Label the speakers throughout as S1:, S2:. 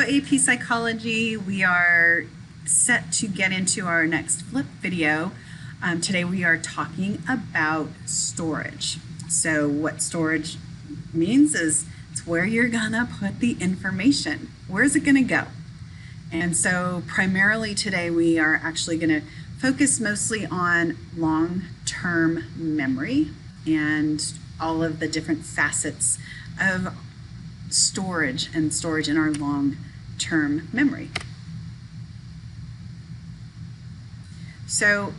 S1: AP Psychology. We are set to get into our next flip video. Today we are talking about storage. So what storage means is it's where you're gonna put the information. Where's it gonna go? And so primarily today we are actually gonna focus mostly on long-term memory and all of the different facets of storage and storage in our long-term memory. So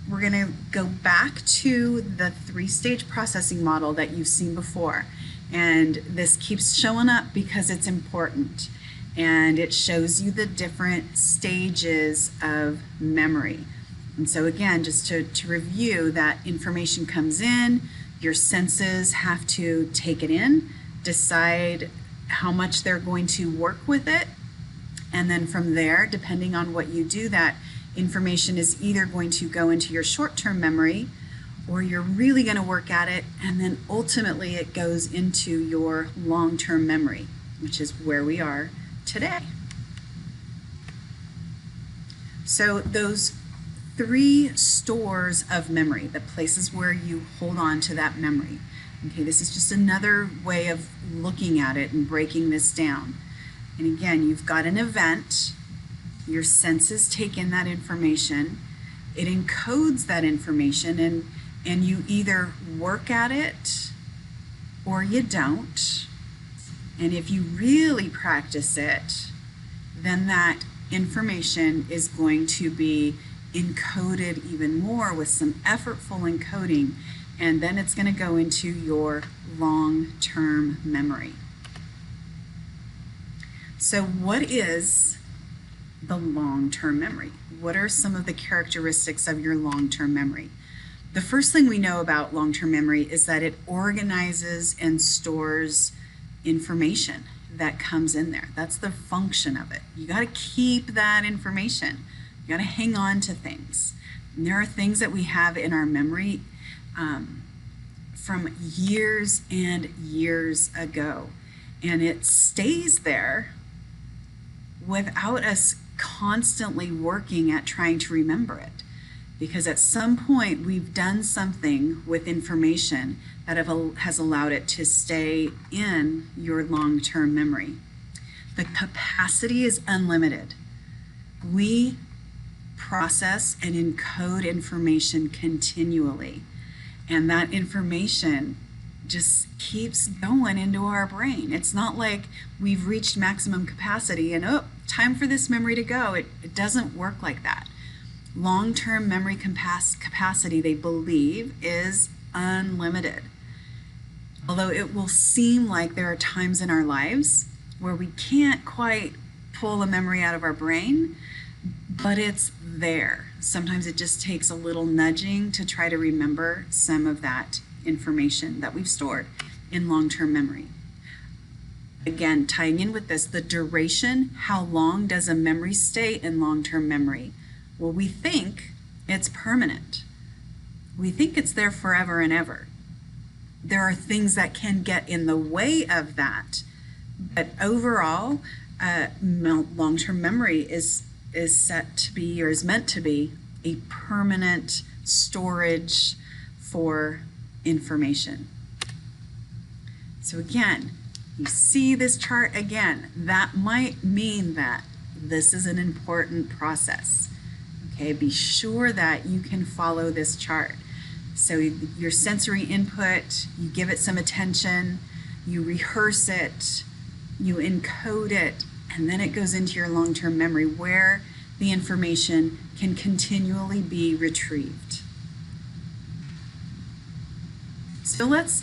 S1: we're going to go back to the three-stage processing model that you've seen before, and this keeps showing up because it's important, and it shows you the different stages of memory. And so again, just to review, that information comes in, your senses have to take it in, decide how much they're going to work with it, and then from there, depending on what you do, that information is either going to go into your short-term memory, or you're really going to work at it, and then ultimately it goes into your long-term memory, which is where we are today. So those three stores of memory, the places where you hold on to that memory. Okay, this is just another way of looking at it and breaking this down. And again, you've got an event, your senses take in that information, it encodes that information, and you either work at it or you don't. And if you really practice it, then that information is going to be encoded even more with some effortful encoding, and then it's going to go into your long-term memory. So what is the long-term memory? What are some of the characteristics of your long-term memory? The first thing we know about long-term memory is that it organizes and stores information that comes in there. That's the function of it. You got to keep that information. You got to hang on to things. And there are things that we have in our memory from years and years ago, and it stays there without us constantly working at trying to remember it, because at some point we've done something with information that has allowed it to stay in your long-term memory. The capacity is unlimited. We process and encode information continually, and that information just keeps going into our brain. It's not like we've reached maximum capacity and, oh, time for this memory to go. It doesn't work like that. Long-term memory capacity, they believe, is unlimited. Although it will seem like there are times in our lives where we can't quite pull a memory out of our brain, but it's there. Sometimes it just takes a little nudging to try to remember some of that information that we've stored in long-term memory. Again, tying in with this, the duration, how long does a memory stay in long-term memory? Well, we think it's permanent. We think it's there forever and ever. There are things that can get in the way of that, but overall, long-term memory is set to be, or is meant to be, a permanent storage for information. So again, you see this chart again, that might mean that this is an important process. Okay, be sure that you can follow this chart. So your sensory input, you give it some attention, you rehearse it, you encode it, and then it goes into your long-term memory where the information can continually be retrieved. So let's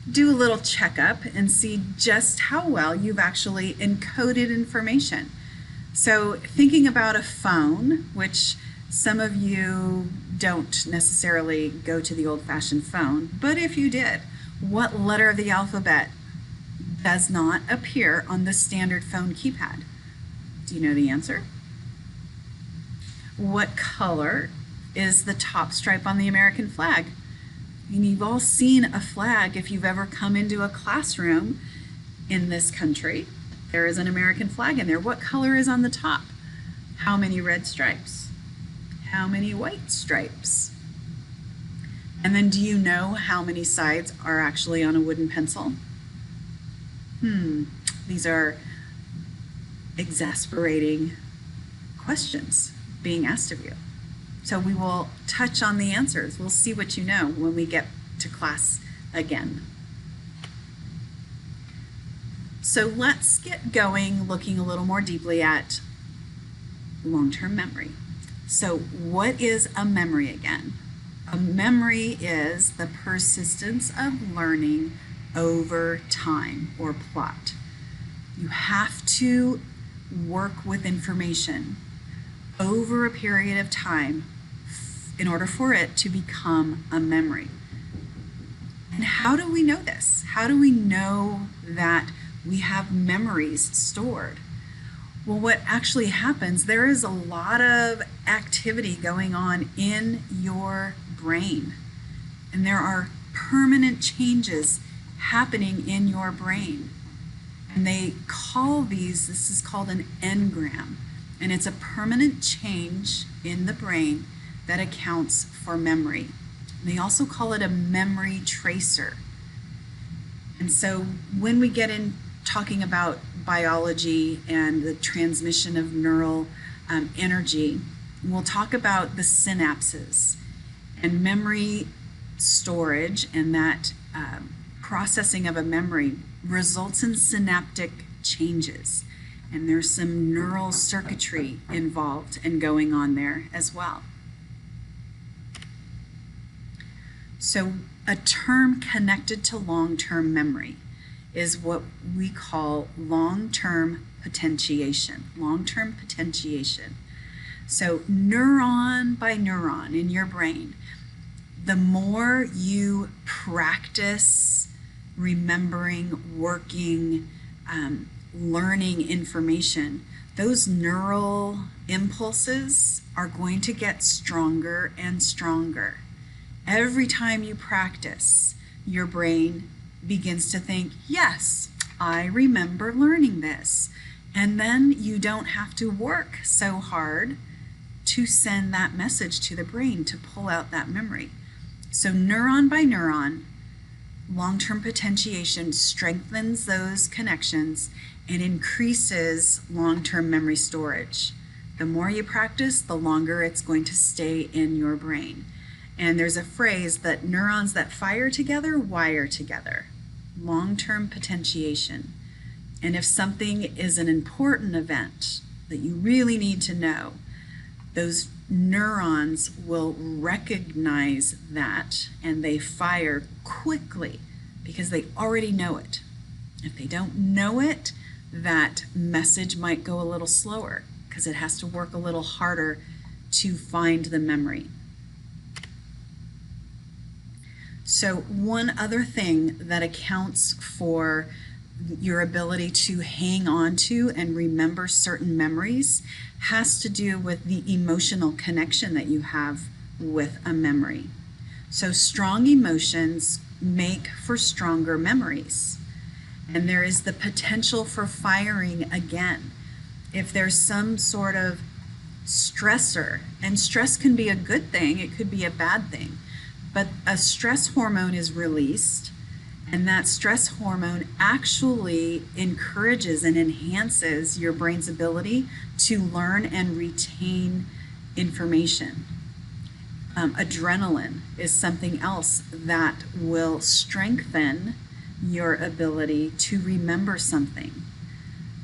S1: do a little checkup and see just how well you've actually encoded information. So thinking about a phone, which some of you don't necessarily go to the old-fashioned phone, but if you did, what letter of the alphabet does not appear on the standard phone keypad? Do you know the answer? What color is the top stripe on the American flag? And you've all seen a flag if you've ever come into a classroom in this country. There is an American flag in there. What color is on the top? How many red stripes? How many white stripes? And then do you know how many sides are actually on a wooden pencil? These are exasperating questions being asked of you. So we will touch on the answers. We'll see what you know when we get to class again. So let's get going looking a little more deeply at long-term memory. So what is a memory again? A memory is the persistence of learning over time or plot. You have to work with information over a period of time in order for it to become a memory. And how do we know this? How do we know that we have memories stored? Well, what actually happens, there is a lot of activity going on in your brain. And there are permanent changes happening in your brain. And they call these, this is called an engram. And it's a permanent change in the brain that accounts for memory. And they also call it a memory tracer. And so when we get in talking about biology and the transmission of neural energy, we'll talk about the synapses and memory storage, and that processing of a memory results in synaptic changes. And there's some neural circuitry involved and going on there as well. So a term connected to long-term memory is what we call long-term potentiation. Long-term potentiation. So neuron by neuron in your brain, the more you practice remembering, working, learning information, those neural impulses are going to get stronger and stronger. Every time you practice, your brain begins to think, yes, I remember learning this. And then you don't have to work so hard to send that message to the brain to pull out that memory. So neuron by neuron, long-term potentiation strengthens those connections and increases long-term memory storage. The more you practice, the longer it's going to stay in your brain. And there's a phrase that neurons that fire together wire together. Long-term potentiation. And if something is an important event that you really need to know, those neurons will recognize that and they fire quickly because they already know it. If they don't know it, that message might go a little slower because it has to work a little harder to find the memory. So one other thing that accounts for your ability to hang on to and remember certain memories has to do with the emotional connection that you have with a memory. So strong emotions make for stronger memories. And there is the potential for firing again. If there's some sort of stressor, and stress can be a good thing, it could be a bad thing, but a stress hormone is released, and that stress hormone actually encourages and enhances your brain's ability to learn and retain information. Adrenaline is something else that will strengthen your ability to remember something.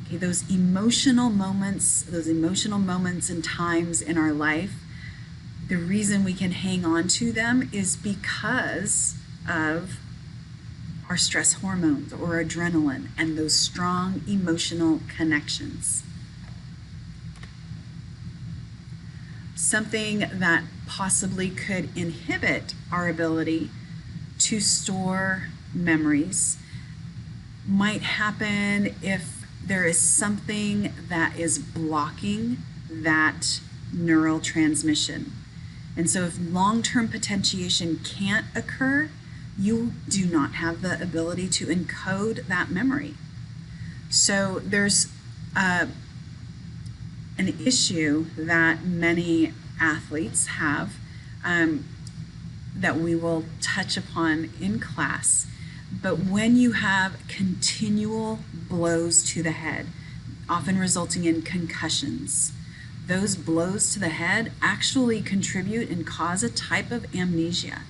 S1: Okay, those emotional moments and times in our life, the reason we can hang on to them is because of our stress hormones or adrenaline and those strong emotional connections. Something that possibly could inhibit our ability to store memories might happen if there is something that is blocking that neural transmission. And so if long-term potentiation can't occur, you do not have the ability to encode that memory. So there's an issue that many athletes have that we will touch upon in class. But when you have continual blows to the head, often resulting in concussions, those blows to the head actually contribute and cause a type of amnesia.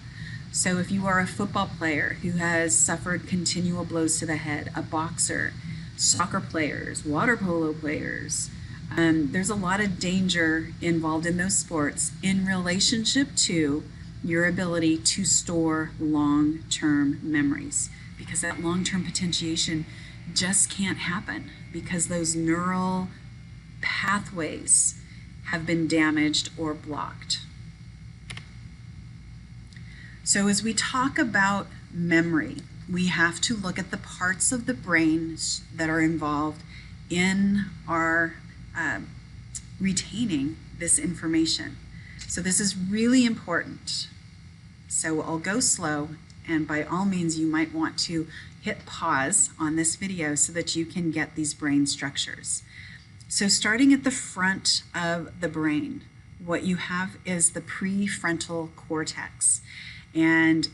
S1: So if you are a football player who has suffered continual blows to the head, a boxer, soccer players, water polo players, there's a lot of danger involved in those sports in relationship to your ability to store long-term memories, because that long-term potentiation just can't happen because those neural pathways have been damaged or blocked. So as we talk about memory, we have to look at the parts of the brain that are involved in our retaining this information. So this is really important. So I'll go slow, and by all means you might want to hit pause on this video so that you can get these brain structures. So starting at the front of the brain, what you have is the prefrontal cortex. And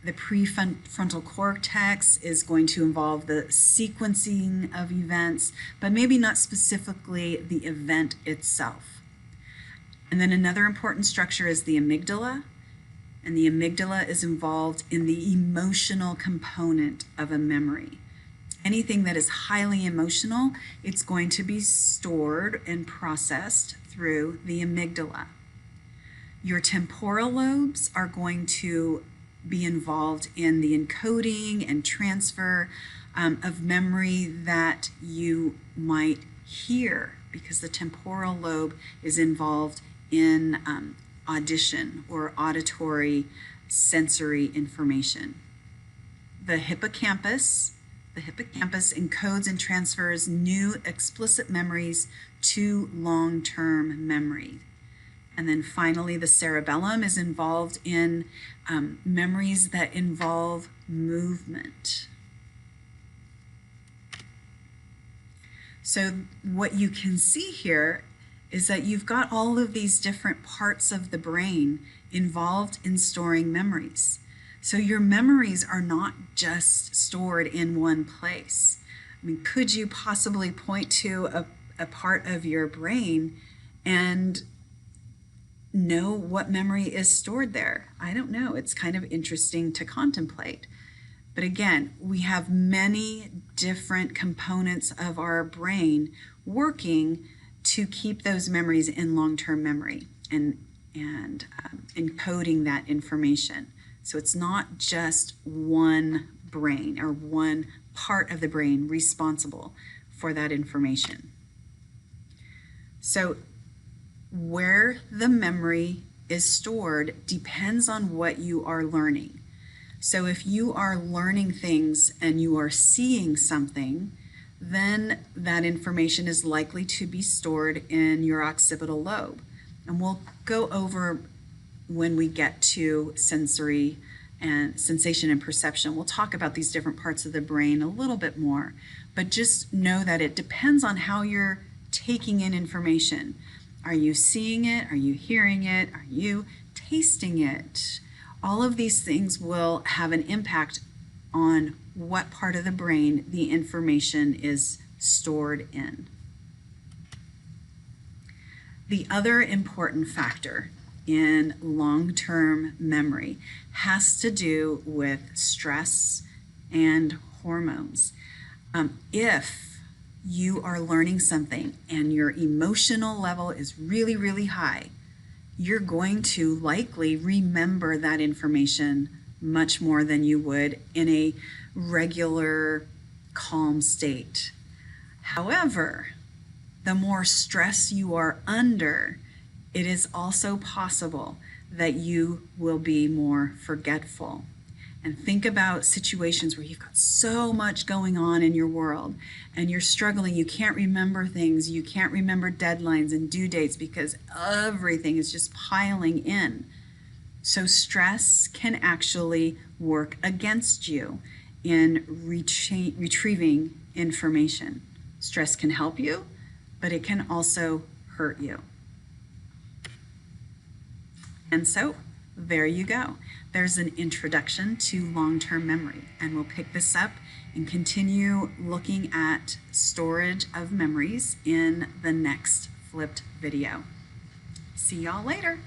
S1: the prefrontal cortex is going to involve the sequencing of events, but maybe not specifically the event itself. And then another important structure is the amygdala. And the amygdala is involved in the emotional component of a memory. Anything that is highly emotional, it's going to be stored and processed through the amygdala. Your temporal lobes are going to be involved in the encoding and transfer of memory that you might hear, because the temporal lobe is involved in audition or auditory sensory information. The hippocampus encodes and transfers new explicit memories to long-term memory. And then finally, the cerebellum is involved in memories that involve movement. So what you can see here is that you've got all of these different parts of the brain involved in storing memories. So your memories are not just stored in one place. I mean, could you possibly point to a part of your brain and know what memory is stored there? I don't know. It's kind of interesting to contemplate. But again, we have many different components of our brain working to keep those memories in long-term memory and encoding that information. So it's not just one brain or one part of the brain responsible for that information. So where the memory is stored depends on what you are learning. So if you are learning things and you are seeing something, then that information is likely to be stored in your occipital lobe. And we'll go over when we get to sensory and sensation and perception. We'll talk about these different parts of the brain a little bit more, but just know that it depends on how you're taking in information. Are you seeing it? Are you hearing it? Are you tasting it? All of these things will have an impact on what part of the brain the information is stored in. The other important factor in long-term memory has to do with stress and hormones. If you are learning something and your emotional level is really, really high, you're going to likely remember that information much more than you would in a regular calm state. However, the more stress you are under, it is also possible that you will be more forgetful. And think about situations where you've got so much going on in your world and you're struggling, you can't remember things, you can't remember deadlines and due dates because everything is just piling in. So stress can actually work against you in retrieving information. Stress can help you, but it can also hurt you. And so there you go. There's an introduction to long-term memory, and we'll pick this up and continue looking at storage of memories in the next flipped video. See y'all later.